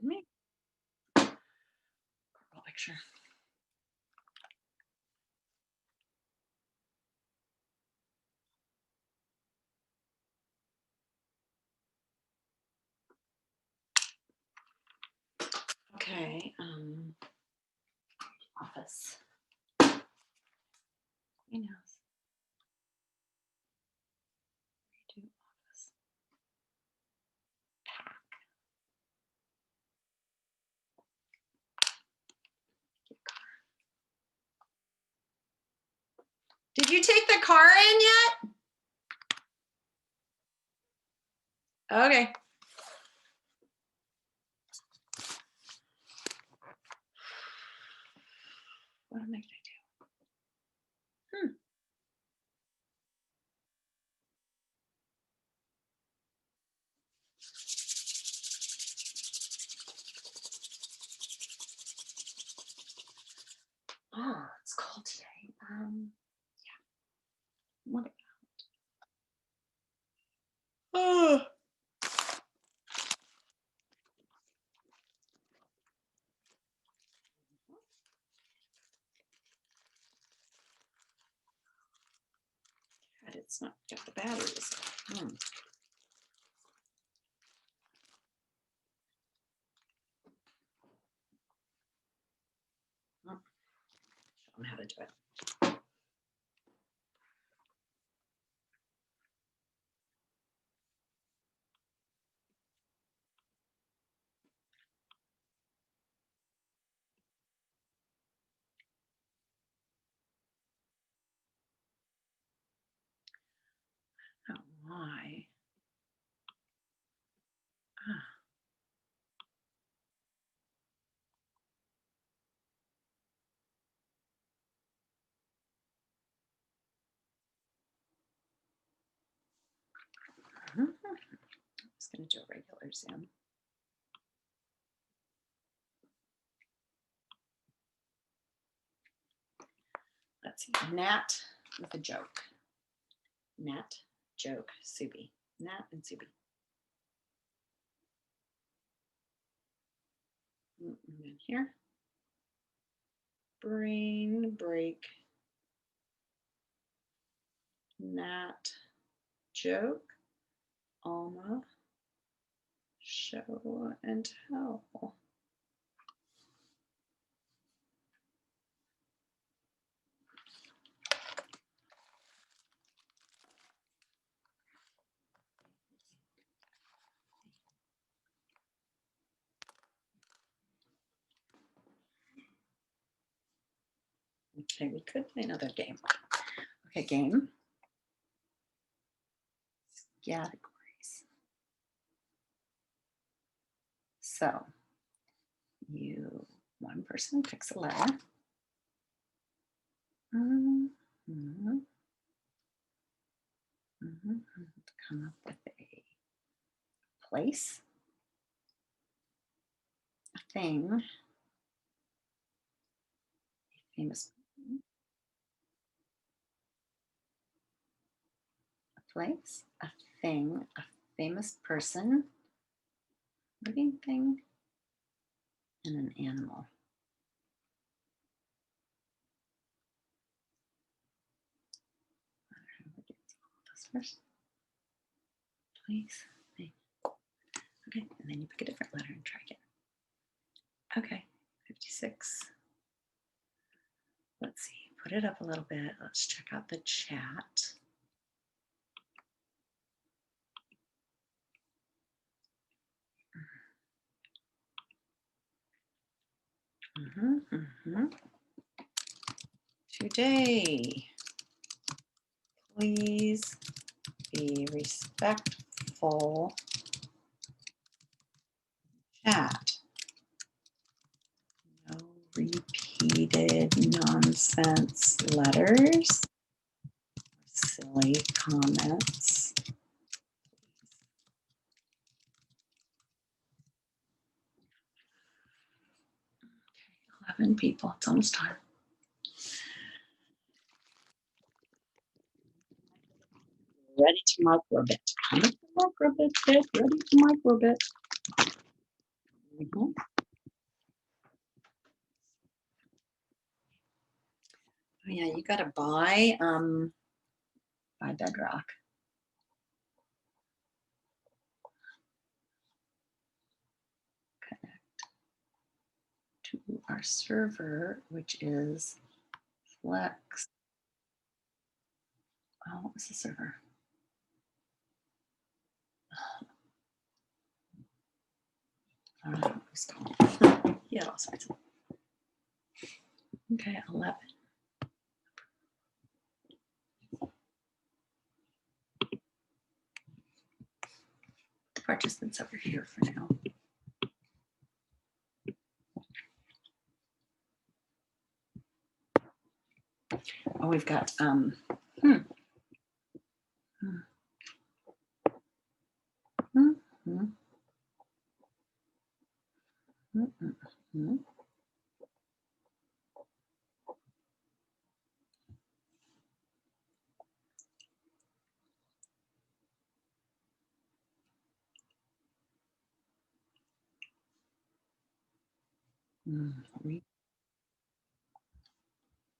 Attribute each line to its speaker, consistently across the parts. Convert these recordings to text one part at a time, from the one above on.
Speaker 1: Me. Girl picture. Okay. Office. Greenhouse. Redo office. Pack. Did you take the car in yet? Okay. What am I going to do? Oh, it's cold today. Yeah. What about? Oh. God, it's not got the batteries. Oh. Show them how to do it. Oh, why? Ah. I'm just going to do a regular Zoom. Let's see. Nat with a joke. Nat, joke, Subi. Nat and Subi. And then here. Brain break. Nat, joke. Alma, show and tell. Okay, we could play another game. Okay, game. Categories. So one person picks a letter. Come up with a place, a thing, a famous person, a place, a thing, a famous person, living thing, and an animal. First. Place, thing. Okay, and then you pick a different letter and try again. Okay, 56. Let's see, put it up a little bit. Let's check out the chat. Today, please be respectful. Chat. No repeated nonsense letters. Silly comments. Okay, 11 people. It's almost time. Ready to microbit. Ready to microbit. Mhm. Oh, yeah, you got to buy Bedrock. Connect to our server, which is Flex. Oh, what was the server? I don't know what it's called. Yeah, all sorts of. Okay, 11. Participants over here for now. Oh, we've got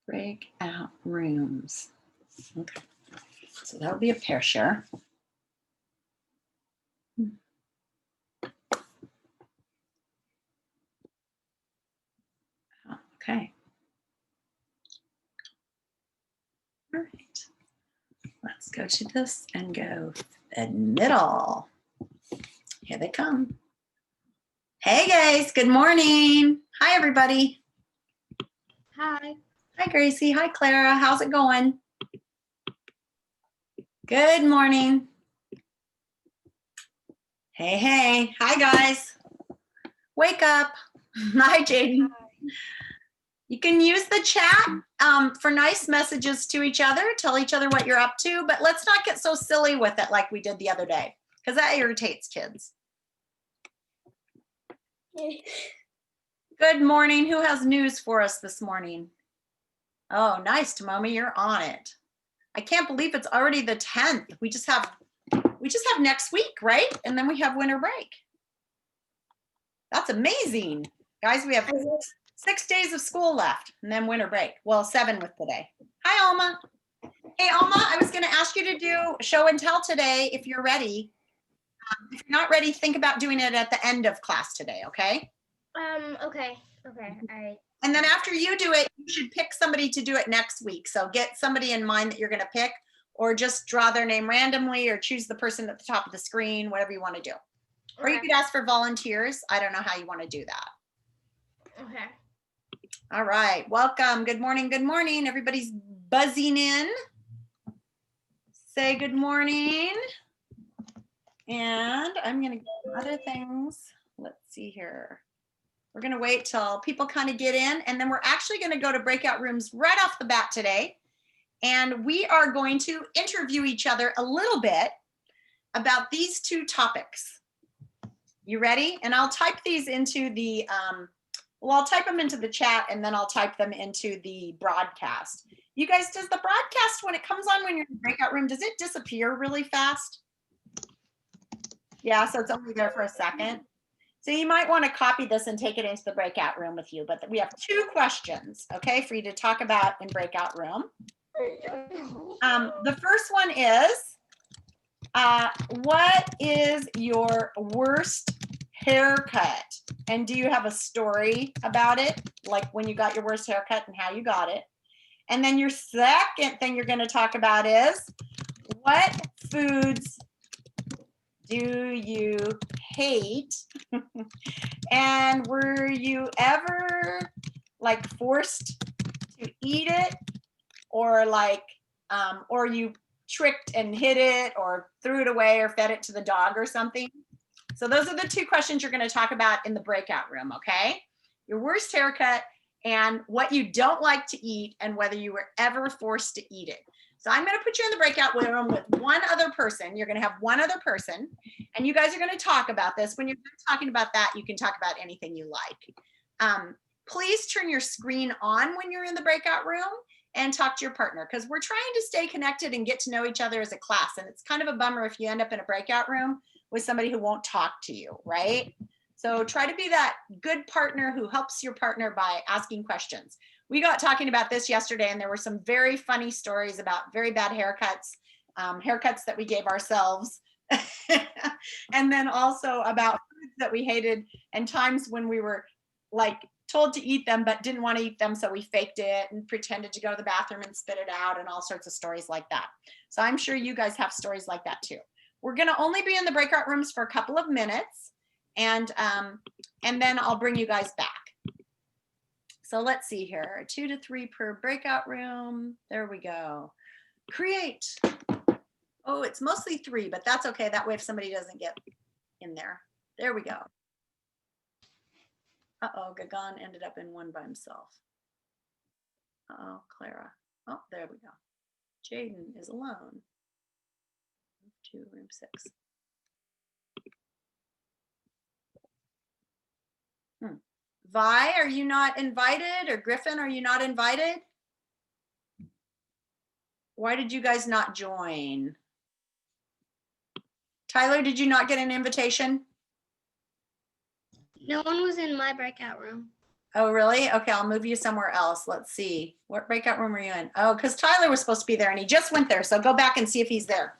Speaker 1: breakout rooms. Okay, so that would be a pair share. Okay. All right. Let's go to this and go middle. Here they come. Hey guys, good morning. Hi everybody.
Speaker 2: Hi.
Speaker 1: Hi Gracie. Hi Clara. How's it going? Good morning. Hey, hey. Hi guys. Wake up. Hi Jaden. You can use the chat for nice messages to each other, tell each other what you're up to, but let's not get so silly with it like we did the other day, because that irritates kids. Good morning. Who has news for us this morning? Oh, nice, Tomomi, you're on it. I can't believe it's already the 10th. We just have next week, right? And then we have winter break. That's amazing. Guys, we have 6 days of school left and then winter break. Well, 7 with today. Hi, Alma. Hey, Alma, I was going to ask you to do show and tell today if you're ready. If you're not ready, think about doing it at the end of class today, okay?
Speaker 2: Okay.
Speaker 1: And then after you do it, you should pick somebody to do it next week. So get somebody in mind that you're going to pick, or just draw their name randomly, or choose the person at the top of the screen, whatever you want to do. Okay. Or you could ask for volunteers. I don't know how you want to do that.
Speaker 2: Okay.
Speaker 1: All right. Welcome. Good morning. Good morning. Everybody's buzzing in. Say good morning. And I'm going to get other things. Let's see here. We're going to wait till people kind of get in, and then we're actually going to go to breakout rooms right off the bat today. And we are going to interview each other a little bit about these 2 topics. You ready? And I'll type these into the, I'll type them into the chat, and then I'll type them into the broadcast. You guys, does the broadcast, when it comes on when you're in the breakout room, does it disappear really fast? Yeah, so it's only there for a second. So you might want to copy this and take it into the breakout room with you. But we have 2 questions, okay, for you to talk about in breakout room. The first one is, what is your worst haircut? And do you have a story about it? Like when you got your worst haircut and how you got it. And then your second thing you're going to talk about is, what foods do you hate? And were you ever like forced to eat it, or like, or you tricked and hid it, or threw it away, or fed it to the dog or something? So those are the 2 questions you're going to talk about in the breakout room, okay? Your worst haircut and what you don't like to eat, and whether you were ever forced to eat it. So I'm going to put you in the breakout room with one other person. You're going to have one other person, and you guys are going to talk about this. When you're talking about that, you can talk about anything you like. Please turn your screen on when you're in the breakout room and talk to your partner, because we're trying to stay connected and get to know each other as a class. And it's kind of a bummer if you end up in a breakout room with somebody who won't talk to you, right? So try to be that good partner who helps your partner by asking questions. We got talking about this yesterday, and there were some very funny stories about very bad haircuts, haircuts that we gave ourselves, and then also about foods that we hated and times when we were like told to eat them but didn't want to eat them, so we faked it and pretended to go to the bathroom and spit it out, and all sorts of stories like that. So I'm sure you guys have stories like that too. We're going to only be in the breakout rooms for a couple of minutes, and then I'll bring you guys back. So let's see here, 2 to 3 per breakout room. There we go. Create. Oh, it's mostly 3, but that's okay. That way if somebody doesn't get in there. There we go. Uh-oh, Gagan ended up in one by himself. Uh-oh, Clara. Oh, there we go. Jaden is alone. Move to room 6. Vi, are you not invited? Or Griffin, are you not invited? Why did you guys not join? Tyler, did you not get an invitation?
Speaker 2: No one was in my breakout room.
Speaker 1: Oh, really? Okay, I'll move you somewhere else. Let's see. What breakout room are you in? Oh, because Tyler was supposed to be there and he just went there. So go back and see if he's there.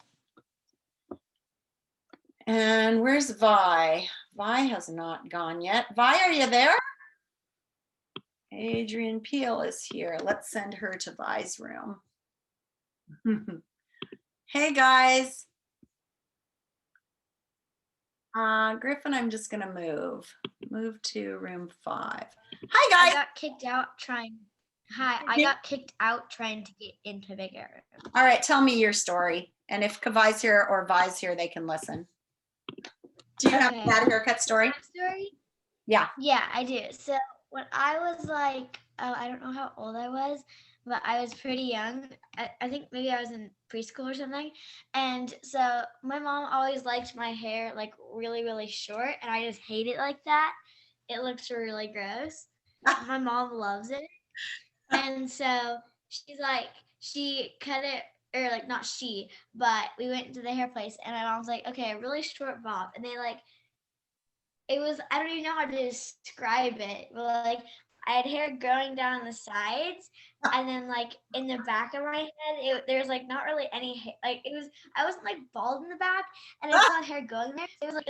Speaker 1: And where's Vi? Vi has not gone yet. Vi, are you there? Adrian Peel is here. Let's send her to Vi's room. Hey, guys. Griffin, I'm just going to move to room 5. Hi,
Speaker 2: I
Speaker 1: guys.
Speaker 2: got kicked out trying. Hi, I got kicked out trying to get into big area.
Speaker 1: All right, tell me your story. And if Kavai's here or Vi's here, they can listen. Do you have a bad haircut story?
Speaker 2: Story?
Speaker 1: Yeah.
Speaker 2: Yeah, I do. So when I was like, I don't know how old I was, but I was pretty young. I think maybe I was in preschool or something. And so my mom always liked my hair like really, really short, and I just hate it like that. It looks really gross. My mom loves it. And so she's like, she cut it, or like not she, but we went to the hair place, and my mom's like, okay, a really short bob. And they like, it was, I don't even know how to describe it, but like I had hair growing down the sides, and then like in the back of my head, there's like not really any hair. Like it was, I wasn't like bald in the back, and I still had hair going there. It was like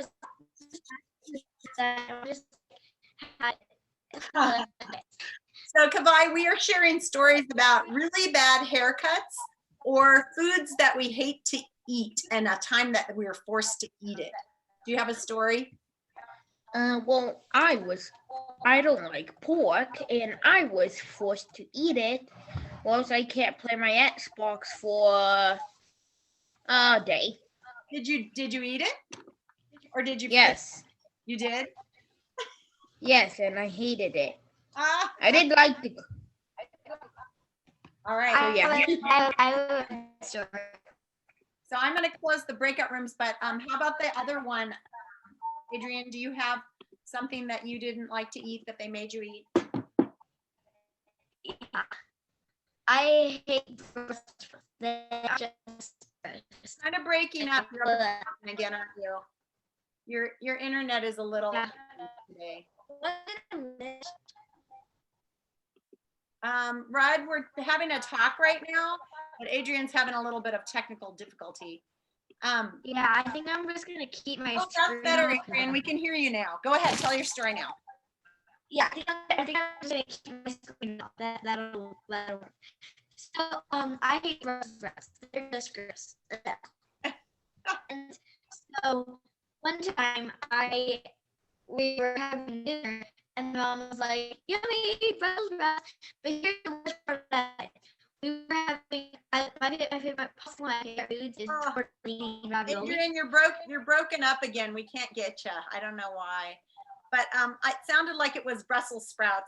Speaker 2: just
Speaker 1: So Kavai, we are sharing stories about really bad haircuts or foods that we hate to eat and a time that we were forced to eat it. Do you have a story?
Speaker 3: Well, I don't like pork, and I was forced to eat it. Or else I can't play my Xbox for a day.
Speaker 1: Did you eat it? Or did you?
Speaker 3: Yes.
Speaker 1: You did?
Speaker 3: Yes, and I hated it.
Speaker 1: Ah.
Speaker 3: I did like the.
Speaker 1: All right.
Speaker 3: So yeah.
Speaker 2: I story.
Speaker 1: So I'm going to close the breakout rooms, but how about the other one? Adrian, do you have something that you didn't like to eat that they made you eat?
Speaker 2: Yeah. I hate just
Speaker 1: Kind of breaking up. You're up again, aren't you? Your internet is a little today. Rod, we're having a talk right now, but Adrian's having a little bit of technical difficulty.
Speaker 2: Yeah, I think I'm just gonna keep my
Speaker 1: Oh,
Speaker 2: screen
Speaker 1: that's better,
Speaker 2: off.
Speaker 1: Adrian. We can hear you now. Go ahead, tell your story now.
Speaker 2: Yeah, I think I'm just gonna keep my screen off. That'll work. So I hate Brussels sprouts. They're just gross. And so one time we were having dinner, and Mom was like, "Yummy, Brussels sprouts." But here's the worst part of that: we were having my favorite pasta, my favorite foods is tortellini ravioli.
Speaker 1: Adrian, you're broken up again. We can't get you. I don't know why. But it sounded like it was Brussels sprout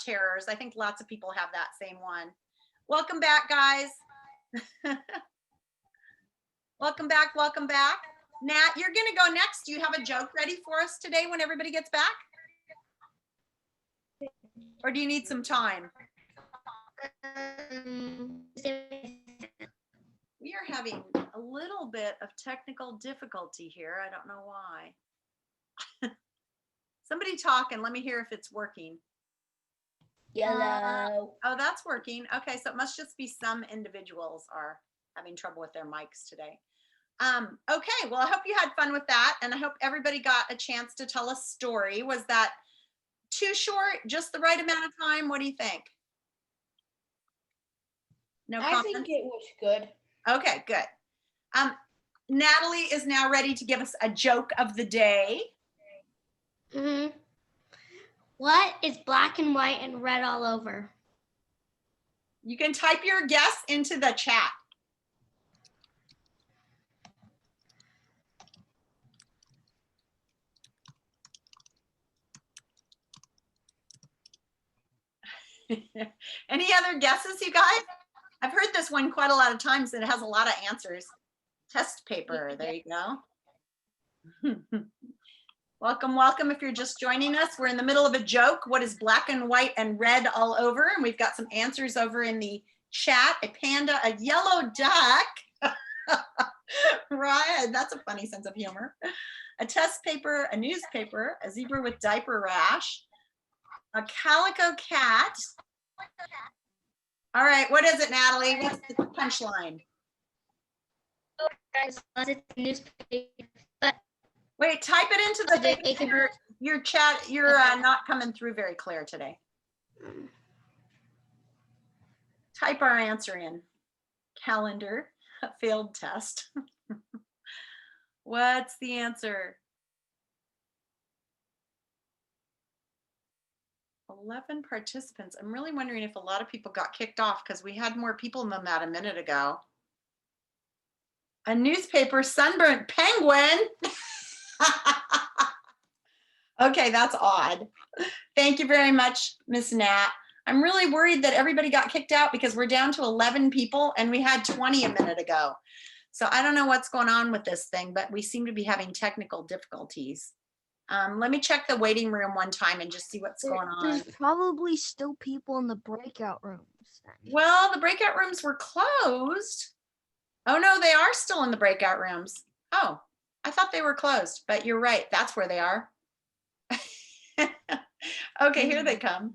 Speaker 1: terrors. I think lots of people have that same one. Welcome back, guys. Welcome back, welcome back. Nat, you're gonna go next. Do you have a joke ready for us today when everybody gets back? Or do you need some time? We are having a little bit of technical difficulty here. I don't know why. Somebody talk and let me hear if it's working.
Speaker 3: Yellow.
Speaker 1: Oh, that's working. Okay, so it must just be some individuals are having trouble with their mics today. Okay, well, I hope you had fun with that, and I hope everybody got a chance to tell a story. Was that too short? Just the right amount of time? What do you think? No
Speaker 3: I
Speaker 1: comments?
Speaker 3: think it was good.
Speaker 1: Okay, good. Natalie is now ready to give us a joke of the day.
Speaker 2: What is black and white and red all over?
Speaker 1: You can type your guess into the chat. Any other guesses, you guys? I've heard this one quite a lot of times and it has a lot of answers. Test paper, there you go. Welcome, welcome. If you're just joining us, we're in the middle of a joke. What is black and white and red all over? And we've got some answers over in the chat. A panda, a yellow duck. Right, that's a funny sense of humor. A test paper, a newspaper, a zebra with diaper rash, a calico cat. All right, what is it, Natalie? What's the punchline?
Speaker 2: Guys, it's a newspaper.
Speaker 1: Wait, type it into the
Speaker 2: They
Speaker 1: thing.
Speaker 2: can-
Speaker 1: Your chat. You're
Speaker 2: Okay.
Speaker 1: not coming through very clear today. Type our answer in. Calendar, a failed test. What's the answer? 11 participants. I'm really wondering if a lot of people got kicked off because we had more people than that a minute ago. A newspaper, sunburnt penguin. Okay, that's odd. Thank you very much, Miss Nat. I'm really worried that everybody got kicked out because we're down to 11 people and we had 20 a minute ago. So I don't know what's going on with this thing, but we seem to be having technical difficulties. Let me check the waiting room one time and just see what's going on.
Speaker 4: There's probably still people in the breakout rooms. Then.
Speaker 1: Well, the breakout rooms were closed. Oh no, they are still in the breakout rooms. Oh, I thought they were closed, but you're right. That's where they are. Okay, here they come.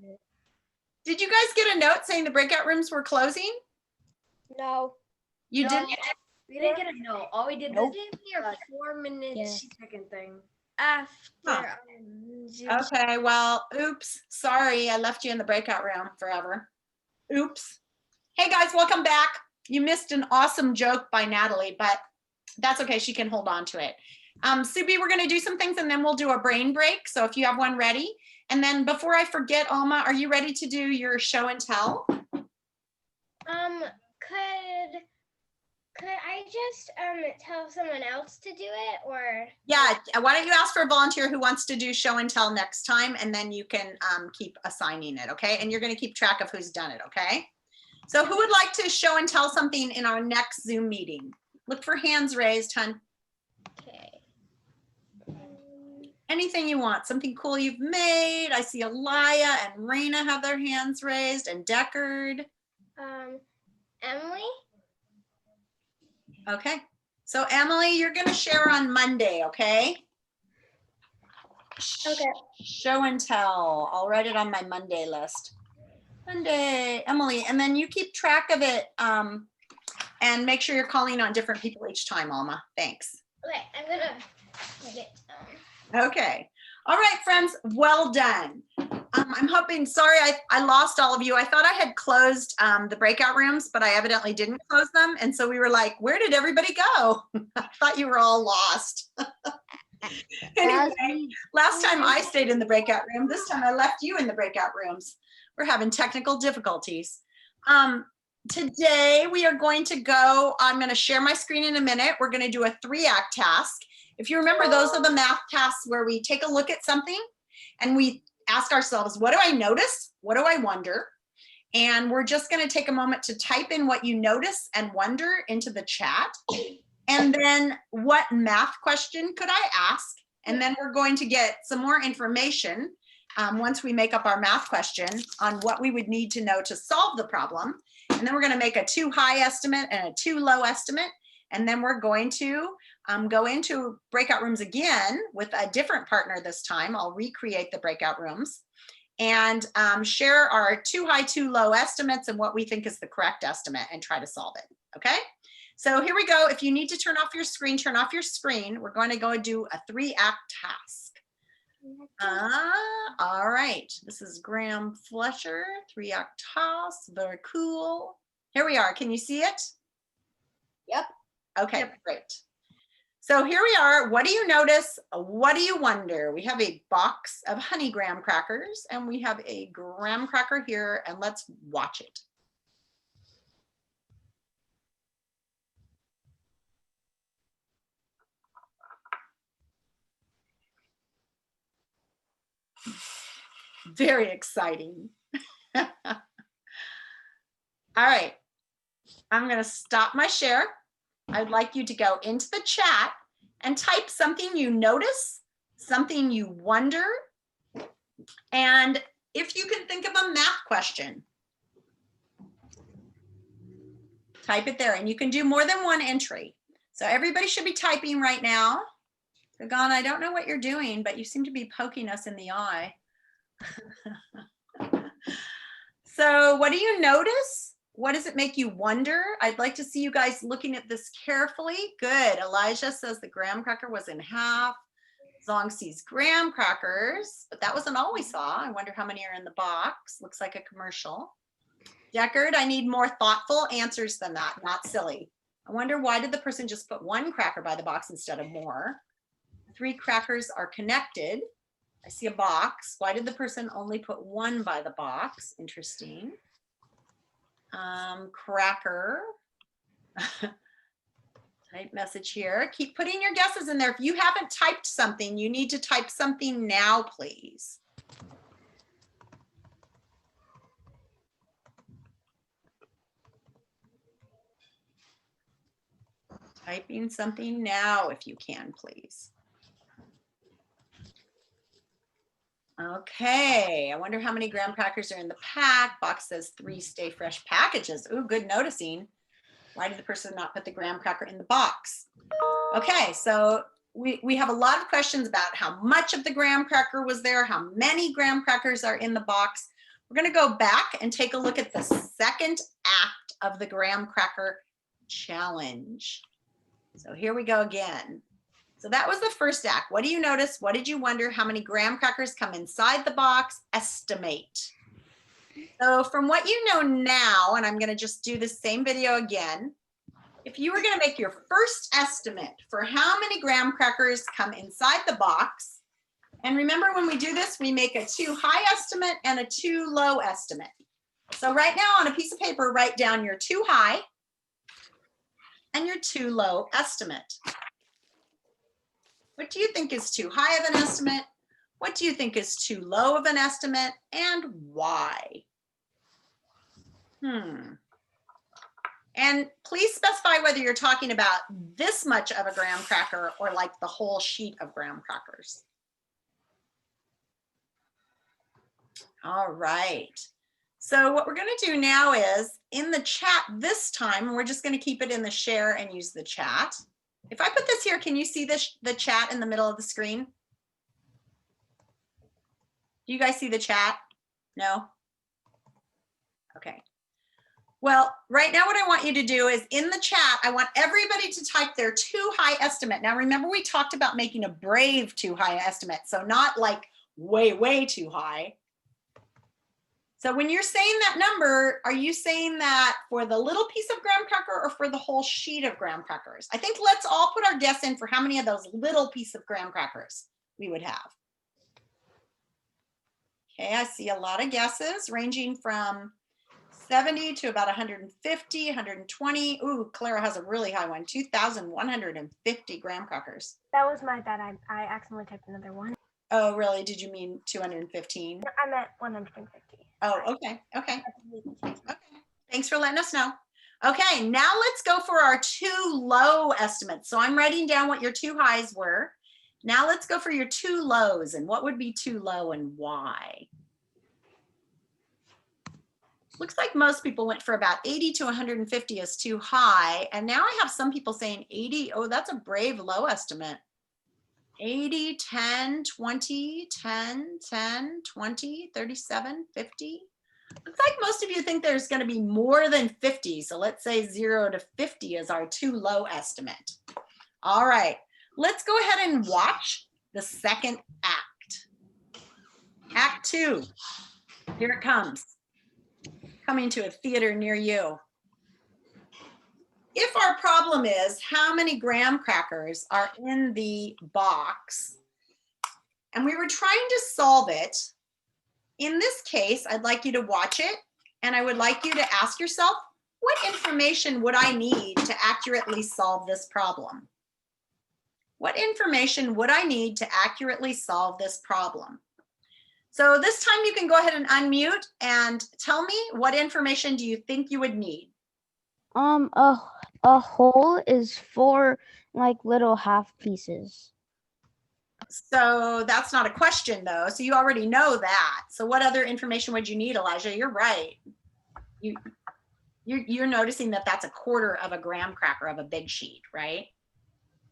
Speaker 1: Did you guys get a note saying the breakout rooms were closing?
Speaker 3: No.
Speaker 1: You
Speaker 5: No,
Speaker 1: didn't?
Speaker 5: We didn't get a no. All we did
Speaker 4: Nope.
Speaker 5: was a 4 minutes second thing.
Speaker 2: After
Speaker 1: Huh. Okay, well, oops. Sorry, I left you in the breakout room forever. Oops. Hey guys, welcome back. You missed an awesome joke by Natalie, but that's okay. She can hold on to it. Subi, we're going to do some things and then we'll do a brain break. So if you have one ready. And then before I forget, Alma, are you ready to do your show and tell?
Speaker 3: Could I just tell someone else to do it, or?
Speaker 1: Yeah, why don't you ask for a volunteer who wants to do show and tell next time, and then you can keep assigning it, okay? And you're going to keep track of who's done it, okay? So who would like to show and tell something in our next Zoom meeting? Look for hands raised, hun.
Speaker 3: Okay.
Speaker 1: Anything you want, something cool you've made. I see Alaya and Raina have their hands raised, and Deckard.
Speaker 3: Emily?
Speaker 1: Okay, so Emily, you're going to share on Monday, okay?
Speaker 3: Okay.
Speaker 1: Show and tell. I'll write it on my Monday list. Monday, Emily, and then you keep track of it and make sure you're calling on different people each time, Alma. Thanks.
Speaker 3: Okay, I'm gonna write it down.
Speaker 1: Okay. All right, friends, well done. I'm hoping, sorry, I lost all of you. I thought I had closed the breakout rooms, but I evidently didn't close them. And so we were like, where did everybody go? I thought you were all lost. Anyway, last time I stayed in the breakout room, this time I left you in the breakout rooms. We're having technical difficulties. Today we are going to go, I'm going to share my screen in a minute. We're going to do a 3-act task. If you remember, those are the math tasks where we take a look at something and we ask ourselves, what do I notice? What do I wonder? And we're just going to take a moment to type in what you notice and wonder into the chat. And then what math question could I ask? And then we're going to get some more information once we make up our math question on what we would need to know to solve the problem. And then we're going to make a too high estimate and a too low estimate. And then we're going to go into breakout rooms again with a different partner this time. I'll recreate the breakout rooms and share our too high, too low estimates and what we think is the correct estimate and try to solve it, okay? So here we go. If you need to turn off your screen, turn off your screen. We're going to go do a 3-act task. All right, this is Graham Fletcher, 3-act task, very cool. Here we are, can you see it?
Speaker 5: Yep.
Speaker 1: Okay, great. So here we are. What do you notice? What do you wonder? We have a box of honey graham crackers and we have a graham cracker here, and let's watch it. Very exciting. All right, I'm going to stop my share. I'd like you to go into the chat and type something you notice, something you wonder, and if you can think of a math question, type it there, and you can do more than one entry. So everybody should be typing right now. Gagan, I don't know what you're doing, but you seem to be poking us in the eye. So what do you notice? What does it make you wonder? I'd like to see you guys looking at this carefully. Good. Elijah says the graham cracker was in half. Zong sees graham crackers, but that wasn't all we saw. I wonder how many are in the box. Looks like a commercial. Deckard, I need more thoughtful answers than that, not silly. I wonder, why did the person just put 1 cracker by the box instead of more? 3 crackers are connected. I see a box. Why did the person only put 1 by the box? Interesting. Cracker. Type message here. Keep putting your guesses in there. If you haven't typed something, you need to type something now, please. Typing something now if you can, please. Okay, I wonder how many graham crackers are in the pack. Box says 3 stay fresh packages. Ooh, good noticing. Why did the person not put the graham cracker in the box? Okay, so we have a lot of questions about how much of the graham cracker was there, how many graham crackers are in the box. We're gonna go back and take a look at the second act of the graham cracker challenge. So here we go again. So that was the first act. What do you notice? What did you wonder? How many graham crackers come inside the box? Estimate. So from what you know now, and I'm going to just do the same video again, if you were going to make your first estimate for how many graham crackers come inside the box, and remember when we do this, we make a too high estimate and a too low estimate. So right now on a piece of paper, write down your too high and your too low estimate. What do you think is too high of an estimate? What do you think is too low of an estimate, and why? And please specify whether you're talking about this much of a graham cracker or like the whole sheet of graham crackers. All right. So what we're going to do now is in the chat this time, we're just going to keep it in the share and use the chat. If I put this here, can you see this, the chat in the middle of the screen? Do you guys see the chat? No? Okay. Well, right now what I want you to do is in the chat, I want everybody to type their too high estimate. Now, remember we talked about making a brave too high estimate. So not like way, way too high. So when you're saying that number, are you saying that for the little piece of graham cracker or for the whole sheet of graham crackers? I think let's all put our guess in for how many of those little piece of graham crackers we would have. Okay, I see a lot of guesses ranging from 70 to about 150, 120. Ooh, Clara has a really high one, 2,150 graham crackers.
Speaker 6: That was my bad. I accidentally typed another one.
Speaker 1: Oh, really? Did you mean 215?
Speaker 6: I meant 150.
Speaker 1: Oh, okay, okay. Okay, thanks for letting us know. Okay, now let's go for our too low estimates. So I'm writing down what your too highs were. Now let's go for your too lows, and what would be too low and why? Looks like most people went for about 80 to 150 is too high. And now I have some people saying 80. Oh, that's a brave low estimate. 80, 10, 20, 10, 10, 20, 37, 50. Looks like most of you think there's going to be more than 50. So let's say 0 to 50 is our too low estimate. All right, let's go ahead and watch the second act. Act 2. Here it comes. Coming to a theater near you. If our problem is how many graham crackers are in the box, and we were trying to solve it, in this case, I'd like you to watch it, and I would like you to ask yourself, what information would I need to accurately solve this problem? What information would I need to accurately solve this problem? So this time you can go ahead and unmute and tell me what information do you think you would need?
Speaker 4: A whole is 4 like little half pieces.
Speaker 1: So that's not a question though. So you already know that. So what other information would you need, Elijah? You're right. You're noticing that that's a quarter of a graham cracker of a big sheet, right?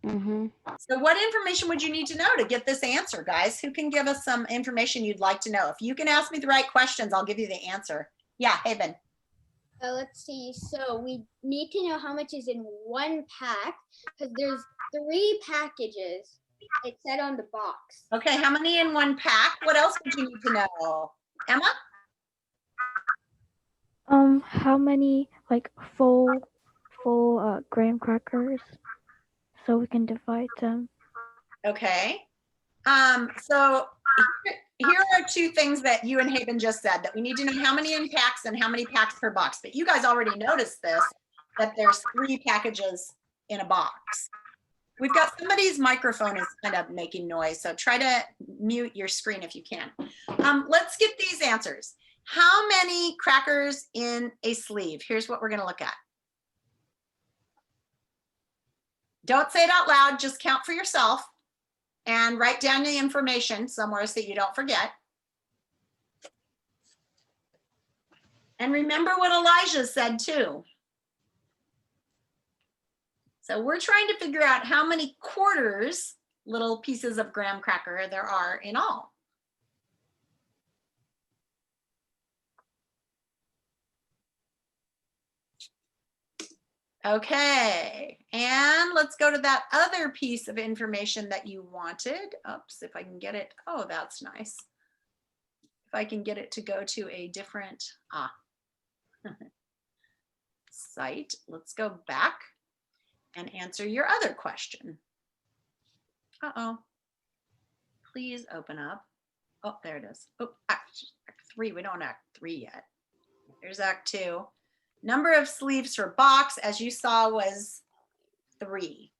Speaker 4: Mm-hmm.
Speaker 1: So what information would you need to know to get this answer, guys? Who can give us some information you'd like to know? If you can ask me the right questions, I'll give you the answer. Yeah, Haben.
Speaker 7: Let's see. So we need to know how much is in one pack because there's 3 packages. It said on the box.
Speaker 1: Okay, how many in one pack? What else would you need to know? Emma?
Speaker 8: How many like full graham crackers so we can divide them?
Speaker 1: Okay. So here are 2 things that you and Haben just said, that we need to know how many in packs and how many packs per box. But you guys already noticed this, that there's 3 packages in a box. We've got somebody's microphone is kind of making noise, so try to mute your screen if you can. Let's get these answers. How many crackers in a sleeve? Here's what we're going to look at. Don't say it out loud, just count for yourself and write down the information somewhere so you don't forget. And remember what Elijah said too. So we're trying to figure out how many quarters, little pieces of graham cracker there are in all. Okay, and let's go to that other piece of information that you wanted. Oops, if I can get it. Oh, that's nice. If I can get it to go to a different site, let's go back and answer your other question. Uh-oh. Please open up. Oh, there it is. Oh, act 3. We don't act 3 yet. There's act 2. Number of sleeves per box, as you saw, was 3.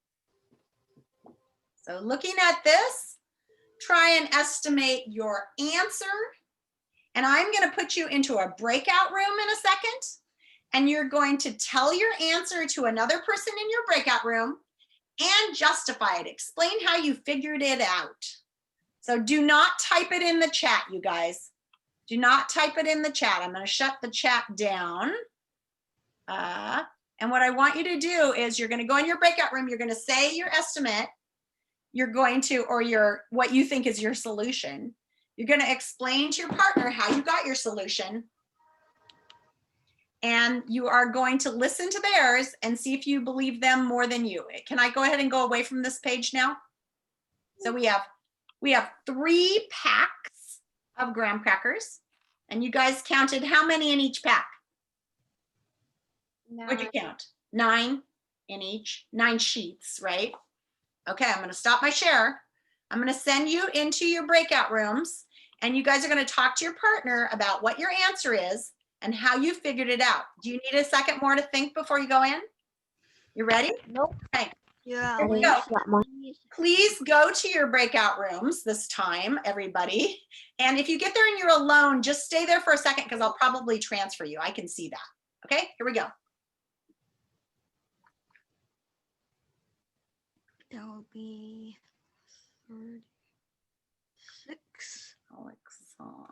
Speaker 1: So looking at this, try and estimate your answer. And I'm going to put you into a breakout room in a second. And you're going to tell your answer to another person in your breakout room and justify it. Explain how you figured it out. So do not type it in the chat, you guys. Do not type it in the chat. I'm going to shut the chat down. And what I want you to do is you're going to go in your breakout room. You're going to say your estimate. You're going to, or your, what you think is your solution. You're going to explain to your partner how you got your solution. And you are going to listen to theirs and see if you believe them more than you. Can I go ahead and go away from this page now? So we have 3 packs of graham crackers. And you guys counted how many in each pack? What'd you count? 9 in each, 9 sheets, right? Okay, I'm going to stop my share. I'm going to send you into your breakout rooms, and you guys are going to talk to your partner about what your answer is and how you figured it out. Do you need a second more to think before you go in? You ready?
Speaker 4: Nope.
Speaker 1: Okay.
Speaker 6: Yeah.
Speaker 1: Here we go. Please go to your breakout rooms this time, everybody. And if you get there and you're alone, just stay there for a second because I'll probably transfer you. I can see that. Okay, here we go.
Speaker 4: That will be 36.
Speaker 1: Alexon.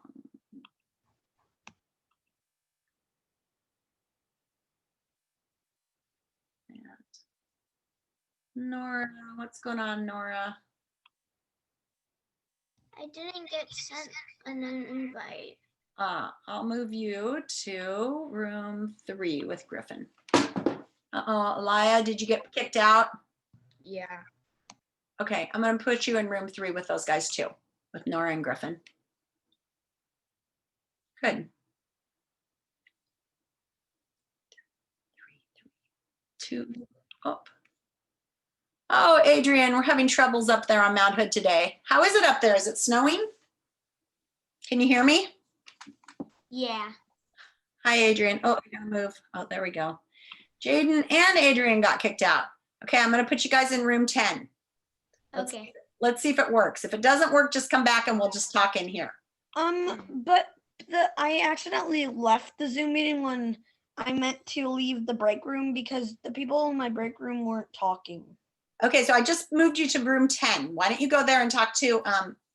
Speaker 1: Nora, what's going on, Nora?
Speaker 2: I didn't get sent an invite.
Speaker 1: I'll move you to room 3 with Griffin. Uh-oh, Elia, did you get kicked out?
Speaker 3: Yeah.
Speaker 1: Okay, I'm gonna put you in room 3 with those guys too, with Nora and Griffin. Good. 2, up. Oh, Adrian, we're having troubles up there on Mount Hood today. How is it up there? Is it snowing? Can you hear me?
Speaker 2: Yeah.
Speaker 1: Hi, Adrian. Oh, I gotta move. Oh, there we go. Jaden and Adrian got kicked out. Okay, I'm gonna put you guys in room 10.
Speaker 2: Okay.
Speaker 1: Let's see if it works. If it doesn't work, just come back and we'll just talk in here.
Speaker 9: But I accidentally left the Zoom meeting when I meant to leave the break room because the people in my break room weren't talking.
Speaker 1: Okay, so I just moved you to room 10. Why don't you go there and talk to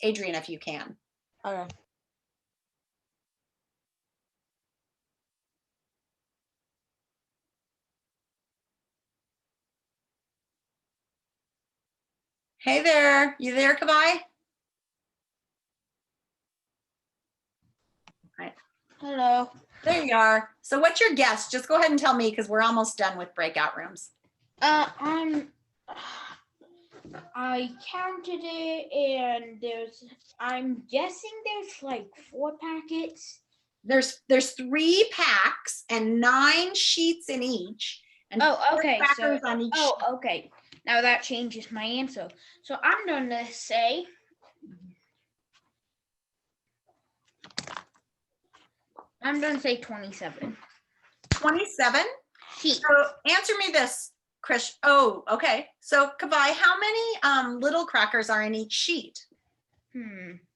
Speaker 1: Adrian if you can?
Speaker 9: Okay.
Speaker 1: Hey there, you there, Kavai?
Speaker 3: Hello.
Speaker 1: There you are. So what's your guess? Just go ahead and tell me because we're almost done with breakout rooms.
Speaker 3: I counted it and I'm guessing there's like 4 packets.
Speaker 1: There's 3 packs and 9 sheets in each. And
Speaker 3: Oh,
Speaker 1: 4
Speaker 3: okay. So,
Speaker 1: crackers on each sheet.
Speaker 3: okay. Now that changes my answer. So I'm gonna say 27.
Speaker 1: 27?
Speaker 3: Sheets.
Speaker 1: So answer me this, Krish. Oh, okay. So Kavai, how many little crackers are in each sheet?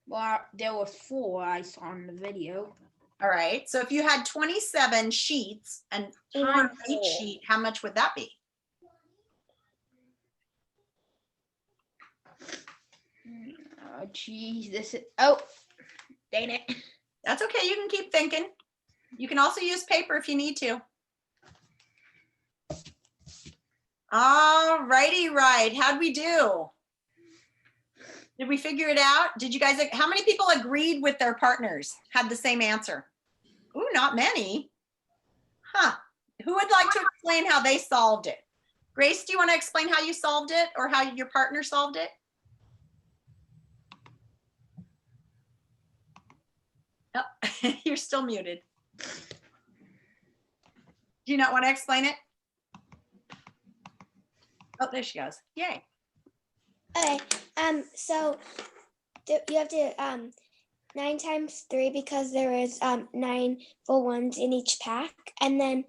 Speaker 3: Well, there were 4 I saw in the video.
Speaker 1: All right. So if you had 27 sheets and 4 on each sheet, how much would that be?
Speaker 3: Oh, geez, oh, dang it.
Speaker 1: That's okay. You can keep thinking. You can also use paper if you need to. All righty, right. How'd we do? Did we figure it out? Did you guys, how many people agreed with their partners? Had the same answer? Ooh, not many. Huh. Who would like to explain how they solved it? Grace, do you want to explain how you solved it or how your partner solved it? Oh, you're still muted. Do you not want to explain it? Oh, there she goes. Yay.
Speaker 10: Okay. So you have to 9 times 3 because there is 9 full ones in each pack, and then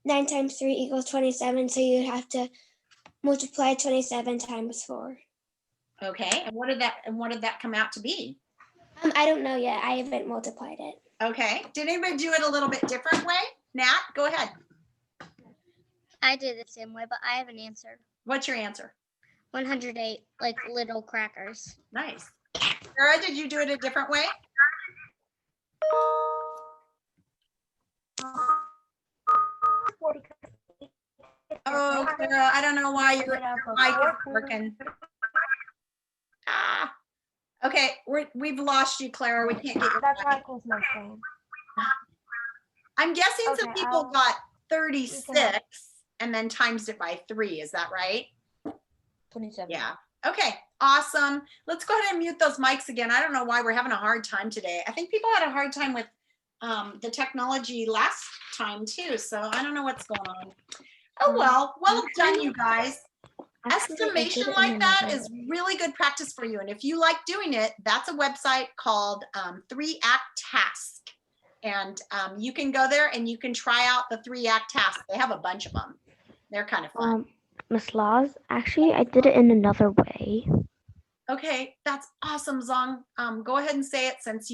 Speaker 10: 9 times 3 equals 27. So you have to multiply 27 times 4.
Speaker 1: Okay. And what did that come out to be?
Speaker 10: I don't know yet. I haven't multiplied it.
Speaker 1: Okay. Did anybody do it a little bit different way? Nat, go ahead.
Speaker 2: I did the same way, but I have an answer.
Speaker 1: What's your answer?
Speaker 2: 108, like little crackers.
Speaker 1: Nice. Sarah, did you do it a different way? Oh, Sarah, I don't know why your mic isn't working. Ah. Okay, we've lost you, Clara. We can't get your
Speaker 6: That's why I
Speaker 1: mic.
Speaker 6: closed my screen.
Speaker 1: I'm guessing some
Speaker 6: Okay,
Speaker 1: people got
Speaker 6: we
Speaker 1: 36 and then times it by 3. Is that right?
Speaker 3: 27.
Speaker 1: Yeah. Okay, awesome. Let's go ahead and mute those mics again. I don't know why we're having a hard time today. I think people had a hard time with the technology last time too. So I don't know what's going on. Oh, well done, you guys. Estimation like that is really good practice for you. And if you like doing it, that's a website called 3-Act Task. And you can go there and you can try out the 3-Act Task. They have a bunch of them. They're kind of fun.
Speaker 4: Miss Laws, actually, I did it in another way.
Speaker 1: Okay, that's awesome, Zong. Go ahead and say it since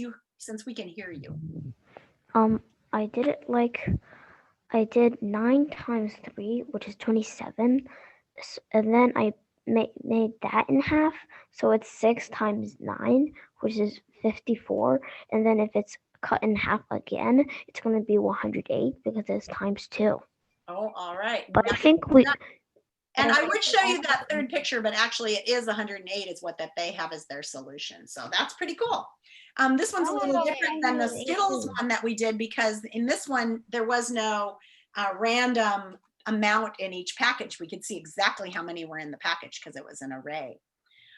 Speaker 1: we can hear you.
Speaker 4: I did it like I did 9 times 3, which is 27, and then I made that in half, so it's 6 times 9, which is 54, and then if it's cut in half again, it's going to be 108 because it's times 2.
Speaker 1: Oh, all right.
Speaker 4: But I think we
Speaker 1: And I would show you that third picture, but actually it is 108 is what that they have as their solution. So that's pretty cool. This one's a little different than the Skittles one that we did, because in this one, there was no random amount in each package. We could see exactly how many were in the package because it was an array.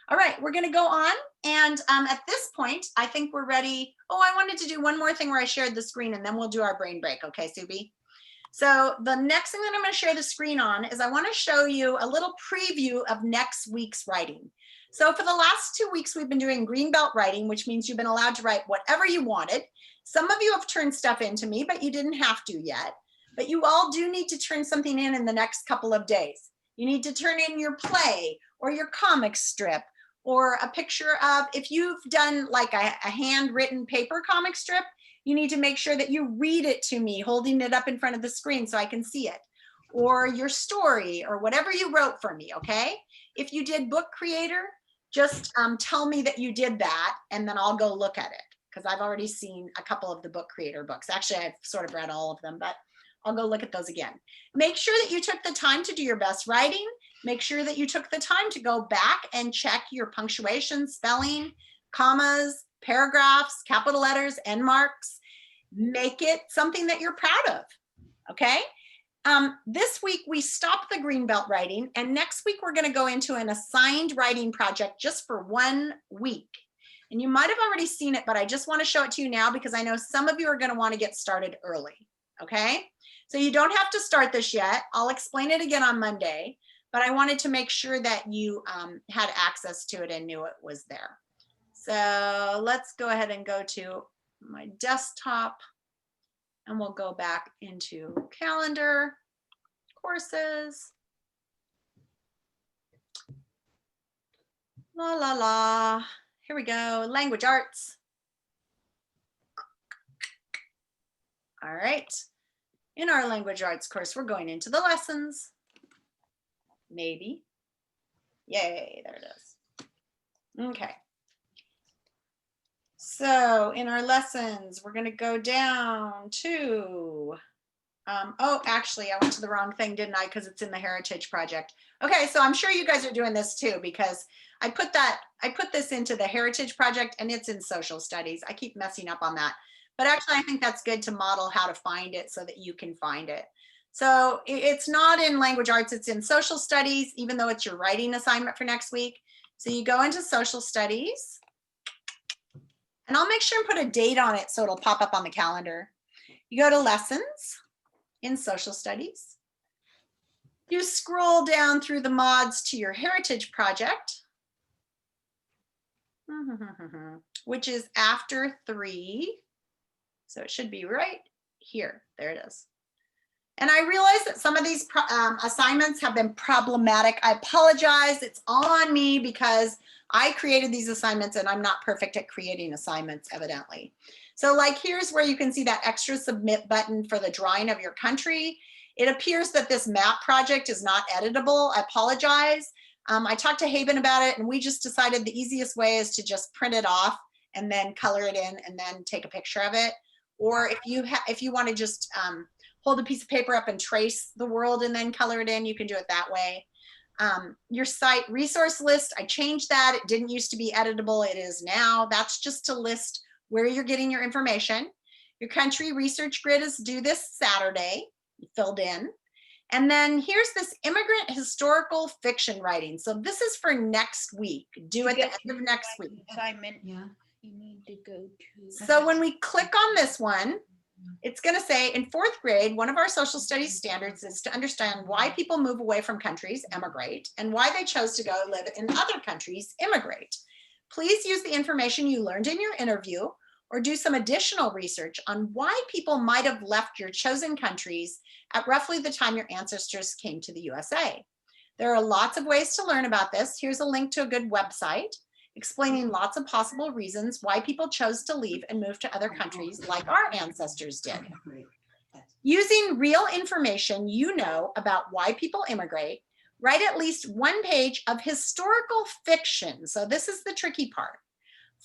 Speaker 1: All right, we're gonna go on. And at this point, I think we're ready. Oh, I wanted to do one more thing where I shared the screen, and then we'll do our brain break. Okay, Subi? So the next thing that I'm going to share the screen on is I want to show you a little preview of next week's writing. So for the last 2 weeks, we've been doing Greenbelt writing, which means you've been allowed to write whatever you wanted. Some of you have turned stuff into me, but you didn't have to yet. But you all do need to turn something in the next couple of days. You need to turn in your play or your comic strip or a picture of, if you've done like a handwritten paper comic strip, you need to make sure that you read it to me, holding it up in front of the screen so I can see it, or your story or whatever you wrote for me, okay? If you did Book Creator, just tell me that you did that, and then I'll go look at it, because I've already seen a couple of the Book Creator books. Actually, I've sort of read all of them, but I'll go look at those again. Make sure that you took the time to do your best writing. Make sure that you took the time to go back and check your punctuation, spelling, commas, paragraphs, capital letters, end marks. Make it something that you're proud of, okay? This week we stopped the Greenbelt writing, and next week we're gonna go into an assigned writing project just for 1 week. And you might have already seen it, but I just wanna show it to you now because I know some of you are gonna wanna get started early, okay? So you don't have to start this yet. I'll explain it again on Monday, but I wanted to make sure that you had access to it and knew it was there. So let's go ahead and go to my desktop, and we'll go back into calendar, courses. La la la. Here we go. Language arts. All right. In our language arts course, we're going into the lessons. Maybe. Yay, there it is. Okay. So in our lessons, we're going to go down to, oh, actually, I went to the wrong thing, didn't I? Because it's in the Heritage Project. Okay, so I'm sure you guys are doing this too, because I put this into the Heritage Project and it's in social studies. I keep messing up on that. But actually, I think that's good to model how to find it so that you can find it. So it's not in language arts, it's in social studies, even though it's your writing assignment for next week. So you go into social studies. And I'll make sure and put a date on it so it'll pop up on the calendar. You go to lessons in social studies. You scroll down through the mods to your Heritage Project, which is after 3. So it should be right here. There it is. And I realize that some of these assignments have been problematic. I apologize. It's all on me because I created these assignments and I'm not perfect at creating assignments, evidently. So like, here's where you can see that extra submit button for the drawing of your country. It appears that this map project is not editable. I apologize. I talked to Haben about it and we just decided the easiest way is to just print it off and then color it in and then take a picture of it. Or if you want to just hold a piece of paper up and trace the world and then color it in, you can do it that way. Your site resource list, I changed that. It didn't used to be editable. It is now. That's just to list where you're getting your information. Your country research grid is due this Saturday, filled in. And then here's this immigrant historical fiction writing. So this is for next week, due at the end of next week.
Speaker 3: Assignment, yeah. You need to go to.
Speaker 1: So when we click on this one, it's going to say in 4th grade, one of our social studies standards is to understand why people move away from countries, emigrate, and why they chose to go live in other countries, immigrate. Please use the information you learned in your interview or do some additional research on why people might have left your chosen countries at roughly the time your ancestors came to the USA. There are lots of ways to learn about this. Here's a link to a good website explaining lots of possible reasons why people chose to leave and move to other countries like our ancestors did. Using real information you know about why people immigrate, write at least 1 page of historical fiction. So this is the tricky part.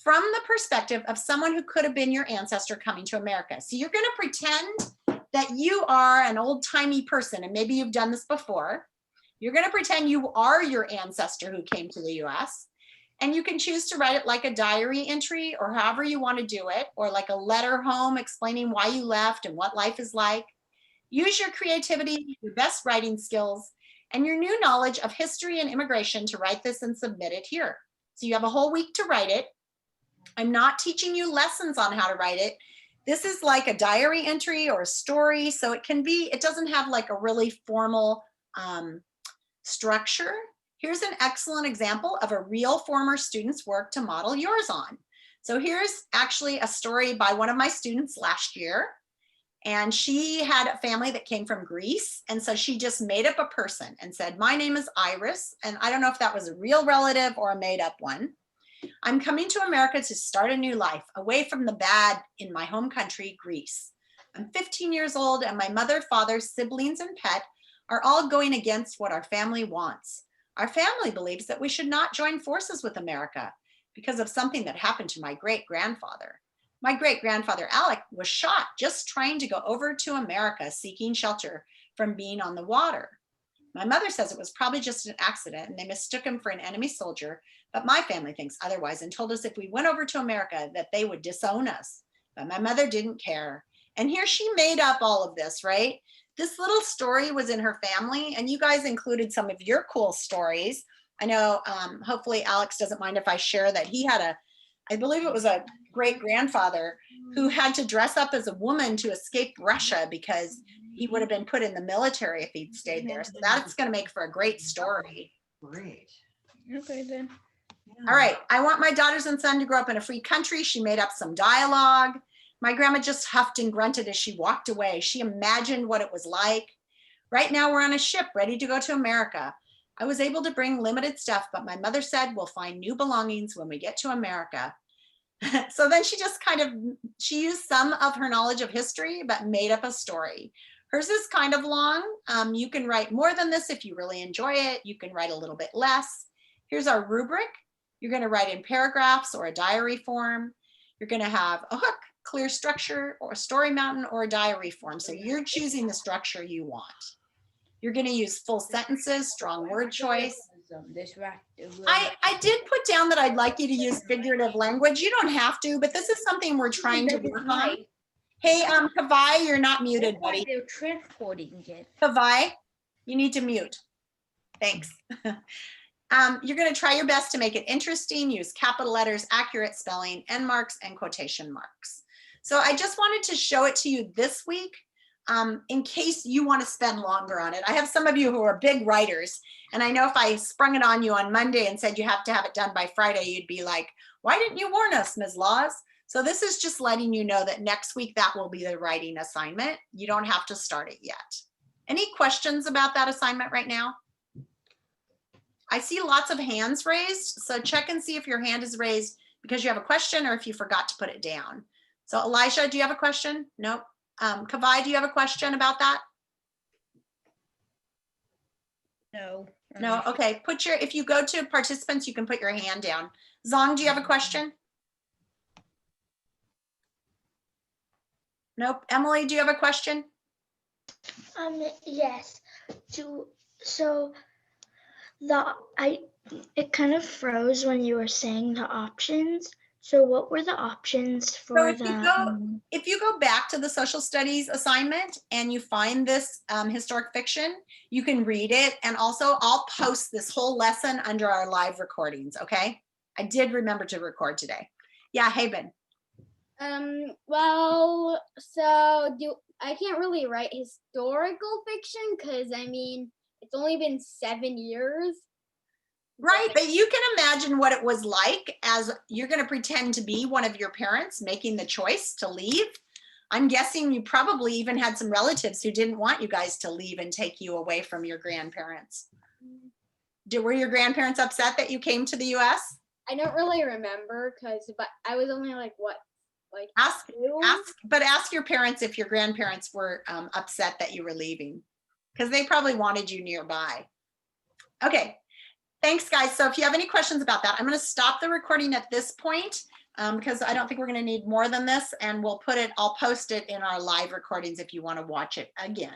Speaker 1: From the perspective of someone who could have been your ancestor coming to America. So you're going to pretend that you are an old-timey person, and maybe you've done this before. You're going to pretend you are your ancestor who came to the US. And you can choose to write it like a diary entry or however you want to do it, or like a letter home explaining why you left and what life is like. Use your creativity, your best writing skills, and your new knowledge of history and immigration to write this and submit it here. So you have a whole week to write it. I'm not teaching you lessons on how to write it. This is like a diary entry or a story. So it can be, it doesn't have like a really formal structure. Here's an excellent example of a real former student's work to model yours on. So here's actually a story by one of my students last year. And she had a family that came from Greece. And so she just made up a person and said, my name is Iris. And I don't know if that was a real relative or a made up one. I'm coming to America to start a new life away from the bad in my home country, Greece. I'm 15 years old and my mother, father, siblings, and pet are all going against what our family wants. Our family believes that we should not join forces with America because of something that happened to my great-grandfather. My great-grandfather, Alec, was shot just trying to go over to America seeking shelter from being on the water. My mother says it was probably just an accident and they mistook him for an enemy soldier, but my family thinks otherwise and told us if we went over to America that they would disown us. But my mother didn't care. And here she made up all of this, right? This little story was in her family, and you guys included some of your cool stories. I know, hopefully Alex doesn't mind if I share that he had I believe it was a great-grandfather who had to dress up as a woman to escape Russia because he would have been put in the military if he'd stayed there. So that's going to make for a great story.
Speaker 11: Great.
Speaker 3: Okay then.
Speaker 1: All right, I want my daughters and son to grow up in a free country. She made up some dialogue. My grandma just huffed and grunted as she walked away. She imagined what it was like. Right now we're on a ship ready to go to America. I was able to bring limited stuff, but my mother said we'll find new belongings when we get to America. So then she just she used some of her knowledge of history, but made up a story. Hers is kind of long. You can write more than this if you really enjoy it. You can write a little bit less. Here's our rubric. You're going to write in paragraphs or a diary form. You're going to have a hook, clear structure, or a story mountain, or a diary form. So you're choosing the structure you want. You're going to use full sentences, strong word choice. I did put down that I'd like you to use figurative language. You don't have to, but this is something we're trying to work on. Hey, Kavai, you're not muted, buddy.
Speaker 3: They're transporting it.
Speaker 1: Kavai, you need to mute. Thanks. You're going to try your best to make it interesting, use capital letters, accurate spelling, end marks, and quotation marks. So I just wanted to show it to you this week in case you want to spend longer on it. I have some of you who are big writers, and I know if I sprung it on you on Monday and said you have to have it done by Friday, you'd be like, why didn't you warn us, Ms. Laws? So this is just letting you know that next week that will be the writing assignment. You don't have to start it yet. Any questions about that assignment right now? I see lots of hands raised, so check and see if your hand is raised because you have a question or if you forgot to put it down. So Elijah, do you have a question? Nope. Kavai, do you have a question about that?
Speaker 3: No.
Speaker 1: No, okay. If you go to participants, you can put your hand down. Zong, do you have a question? Nope. Emily, do you have a question?
Speaker 2: Yes. It kind of froze when you were saying the options. So what were the options for
Speaker 1: if you go back to the social studies assignment and you find this historic fiction, you can read it. And also I'll post this whole lesson under our live recordings, okay? I did remember to record today. Yeah, Haven.
Speaker 7: Well, so I can't really write historical fiction because I mean, it's only been 7 years.
Speaker 1: Right, but you can imagine what it was like as you're going to pretend to be one of your parents making the choice to leave. I'm guessing you probably even had some relatives who didn't want you guys to leave and take you away from your grandparents. Were your grandparents upset that you came to the US?
Speaker 7: I don't really remember but I was only like, what? Like
Speaker 1: ask your parents if your grandparents were upset that you were leaving because they probably wanted you nearby. Okay. Thanks, guys. So if you have any questions about that, I'm going to stop the recording at this point because I don't think we're going to need more than this, and I'll post it in our live recordings if you want to watch it again.